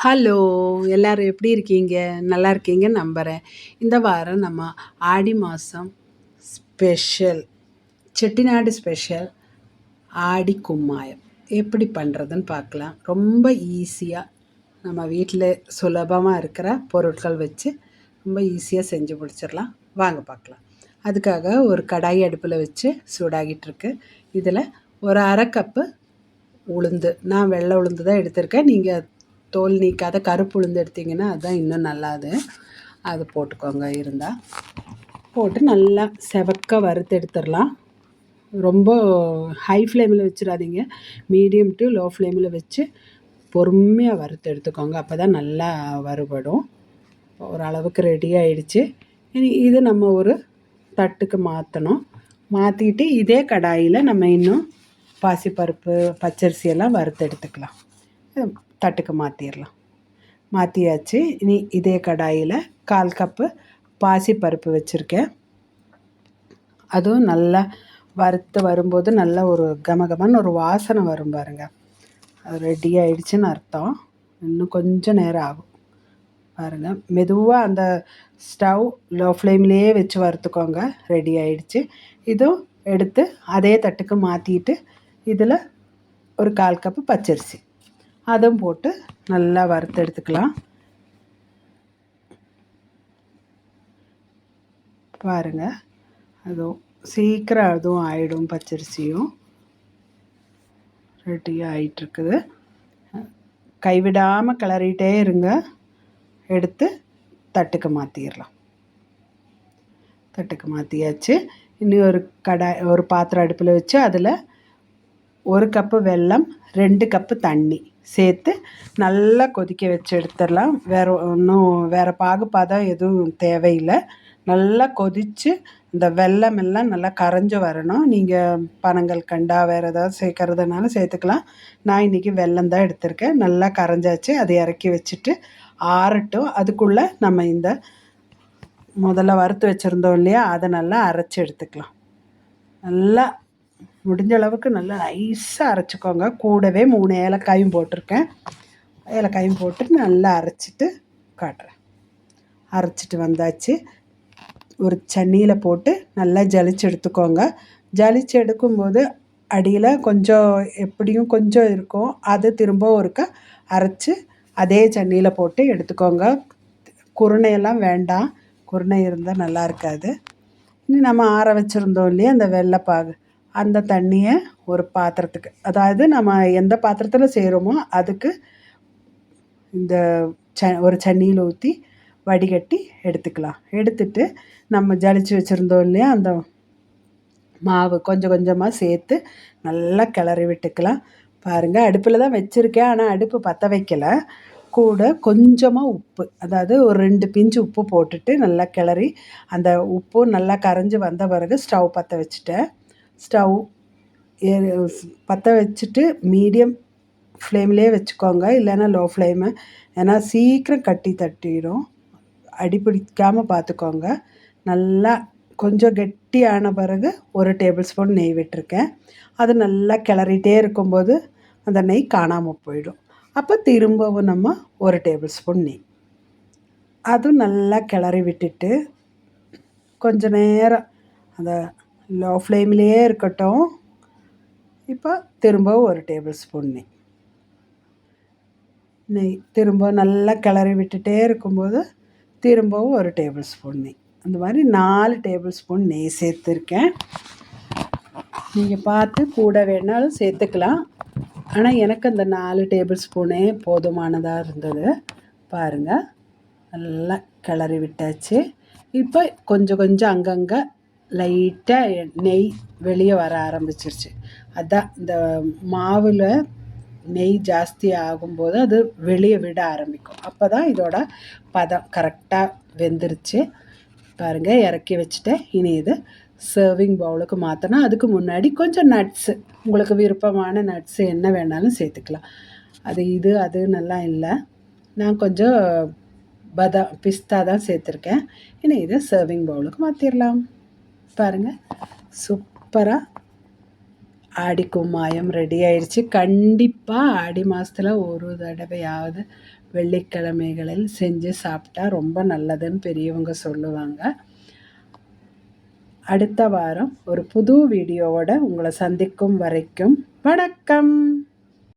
Hello! எல்லாரும் எப்படி இருக்கீங்க? நல்லா இருக்கீங்கன்னு நம்புறேன். இந்த வாரம் நம்ம ஆடி மாதம் ஸ்பெஷல் செட்டிநாடு ஸ்பெஷல் ஆடி கும்மாயம் எப்படி பண்ணுறதுன்னு பார்க்கலாம். ரொம்ப ஈஸியாக நம்ம வீட்டில் சுலபமாக இருக்கிற பொருட்கள் வச்சு ரொம்ப ஈஸியாக செஞ்சு முடிச்சிடலாம். வாங்க பார்க்கலாம். அதுக்காக ஒரு கடாய் அடுப்பில் வச்சு சூடாகிட்டுருக்கு. இதில் ஒரு அரை கப்பு உளுந்து, நான் வெள்ளை உளுந்து தான் எடுத்திருக்கேன். நீங்கள் தோல் நீக்காத கருப்பு உளுந்து எடுத்திங்கன்னா அதுதான் இன்னும் நல்லாது. அது போட்டுக்கோங்க இருந்தால். போட்டு நல்லா செவக்க வறுத்து எடுத்துடலாம். ரொம்ப ஹை ஃப்ளேமில் வச்சிடாதீங்க, மீடியம் டு லோ ஃப்ளேமில் வச்சு பொறுமையாக வறுத்து எடுத்துக்கோங்க. அப்போ தான் நல்லா வறுபடும். ஓரளவுக்கு ரெடி ஆகிடுச்சு. இனி இது நம்ம ஒரு தட்டுக்கு மாற்றணும். மாற்றிட்டு இதே கடாயில் நம்ம இன்னும் பாசிப்பருப்பு பச்சரிசி எல்லாம் வறுத்து எடுத்துக்கலாம். தட்டுக்கு மாற்றிடலாம். மாற்றியாச்சு. இனி இதே கடாயில் 1/4 கப்பு பாசிப்பருப்பு வச்சுருக்கேன். அதுவும் நல்லா வறுத்து வரும்போது நல்ல ஒரு கமகமன்னு ஒரு வாசனை வரும் பாருங்கள். அது ரெடி ஆகிடுச்சின்னு அர்த்தம். இன்னும் கொஞ்சம் நேரம் ஆகும் பாருங்கள். மெதுவாக அந்த ஸ்டவ் லோ ஃப்ளேம்லேயே வச்சு வறுத்துக்கோங்க. ரெடி ஆகிடுச்சு. இதுவும் எடுத்து அதே தட்டுக்கு மாற்றிட்டு இதில் ஒரு 1/4 கப்பு பச்சரிசி அதுவும் போட்டு நல்லா வறுத்து எடுத்துக்கலாம். பாருங்கள், அதுவும் சீக்கிரம் அதுவும் ஆகிடும். பச்சரிசியும் ரெடி ஆகிட்டுருக்குது. கைவிடாமல் கிளறிட்டே இருங்க. எடுத்து தட்டுக்கு மாற்றிடலாம். தட்டுக்கு மாற்றியாச்சு. இன்னும் ஒரு பாத்திரம் அடுப்பில் வச்சு அதில் 1 கப்பு வெல்லம், 2 கப்பு தண்ணி சேர்த்து நல்லா கொதிக்க வச்சு எடுத்துடலாம். வேறு பாகுபாதம் எதுவும் தேவையில்லை. நல்லா கொதித்து இந்த வெல்லம் எல்லாம் நல்லா கரைஞ்சி வரணும். நீங்கள் பனங்கல்கண்டா வேறு ஏதாவது சேர்க்கறதுனாலும் சேர்த்துக்கலாம். நான் இன்றைக்கி வெல்லம் தான் எடுத்திருக்கேன். நல்லா கரைஞ்சாச்சு. அதை இறக்கி வச்சுட்டு ஆறட்டும். அதுக்குள்ளே நம்ம இந்த முதல்ல வறுத்து வச்சுருந்தோம் இல்லையா, அதை நல்லா அரைச்சி எடுத்துக்கலாம். நல்லா முடிஞ்ச அளவுக்கு நல்லா நைஸாக அரைச்சிக்கோங்க. கூடவே 3 ஏலக்காயும் போட்டிருக்கேன். ஏலக்காயும் போட்டு நல்லா அரைச்சிட்டு காட்டுறேன். அரைச்சிட்டு வந்தாச்சு. ஒரு சன்னியில் போட்டு நல்லா ஜலிச்சு எடுத்துக்கோங்க. ஜலிச்சு எடுக்கும்போது அடியில் கொஞ்சம் எப்படியும் கொஞ்சம் இருக்கும். அது திரும்ப ஒருக்கா அரைச்சி அதே சன்னியில் போட்டு எடுத்துக்கோங்க. குருணையெல்லாம் வேண்டாம். குருணை இருந்தால் நல்லா இருக்காது. இனி நம்ம ஆற வச்சுருந்தோம் இல்லையா அந்த வெள்ளைப்பாகு, அந்த தண்ணியை ஒரு பாத்திரத்துக்கு, அதாவது நம்ம எந்த பாத்திரத்தில் செய்கிறோமோ அதுக்கு இந்த ஒரு சன்னியில் ஊற்றி வடிகட்டி எடுத்துக்கலாம். எடுத்துட்டு நம்ம ஜலிச்சு வச்சுருந்தோம் இல்லையா அந்த மாவு கொஞ்சம் கொஞ்சமாக சேர்த்து நல்லா கிளறி விட்டுக்கலாம். பாருங்கள், அடுப்பில் தான் வச்சுருக்கேன். ஆனால் அடுப்பு பற்ற வைக்கலை. கூட கொஞ்சமாக உப்பு, அதாவது ஒரு 2 பிஞ்சு உப்பு போட்டுட்டு நல்லா கிளறி அந்த உப்பு நல்லா கரைஞ்சி வந்த பிறகு ஸ்டவ் பற்ற வச்சுட்டேன். ஸ்டவ் பற்ற வச்சுட்டு மீடியம் ஃப்ளேம்லேயே வச்சுக்கோங்க, இல்லைன்னா லோ ஃப்ளேமு. ஏன்னா சீக்கிரம் கட்டி தட்டிடும். அடி பிடிக்காமல் பார்த்துக்கோங்க. நல்லா கொஞ்சம் கெட்டியான பிறகு 1 டேபிள் ஸ்பூன் நெய் விட்டுருக்கேன். அது நல்லா கிளறிட்டே இருக்கும்போது அந்த நெய் காணாமல் போயிடும். அப்போ திரும்பவும் நம்ம 1 டேபிள் ஸ்பூன் நெய், அதுவும் நல்லா கிளறி விட்டுட்டு கொஞ்ச நேரம் அந்த லோ ஃப்ளேம்லேயே இருக்கட்டும். இப்போ திரும்பவும் 1 டேபிள் ஸ்பூன் நெய் திரும்ப நல்லா கிளறி விட்டுட்டே இருக்கும்போது திரும்பவும் 1 டேபிள் ஸ்பூன் நெய். அந்த மாதிரி 4 டேபிள் ஸ்பூன் நெய் சேர்த்துருக்கேன். நீங்கள் பார்த்து கூட வேணாலும் சேர்த்துக்கலாம். ஆனால் எனக்கு அந்த 4 டேபிள் ஸ்பூனே போதுமானதாக இருந்தது. பாருங்கள், நல்லா கிளறி விட்டாச்சு. இப்போ கொஞ்சம் கொஞ்சம் அங்கங்கே லைட்டாக நெய் வெளியே வர ஆரம்பிச்சிருச்சு. அதான் இந்த மாவில் நெய் ஜாஸ்தி ஆகும்போது அது வெளியே விட ஆரம்பிக்கும். அப்போ தான் இதோட பதம் கரெக்டாக வெந்துருச்சு. பாருங்கள், இறக்கி வச்சுட்டேன். இனி இது சர்விங் பவுலுக்கு மாற்றினா அதுக்கு முன்னாடி கொஞ்சம் நட்ஸு, உங்களுக்கு விருப்பமான நட்ஸு என்ன வேணாலும் சேர்த்துக்கலாம். இது அதுன்னெல்லாம் இல்லை. நான் கொஞ்சம் பிஸ்தா தான் சேர்த்துருக்கேன். இனி இதை சர்விங் பவுலுக்கு மாற்றிடலாம். பாருங்கள், சூப்பராக ஆடி கும்மாயம் ரெடி ஆயிடுச்சு. கண்டிப்பாக ஆடி மாதத்தில் ஒரு தடவையாவது வெள்ளிக்கிழமைகளில் செஞ்சு சாப்பிட்டா ரொம்ப நல்லதுன்னு பெரியவங்க சொல்லுவாங்க. அடுத்த வாரம் ஒரு புது வீடியோவோட உங்களை சந்திக்கும் வரைக்கும் வணக்கம்.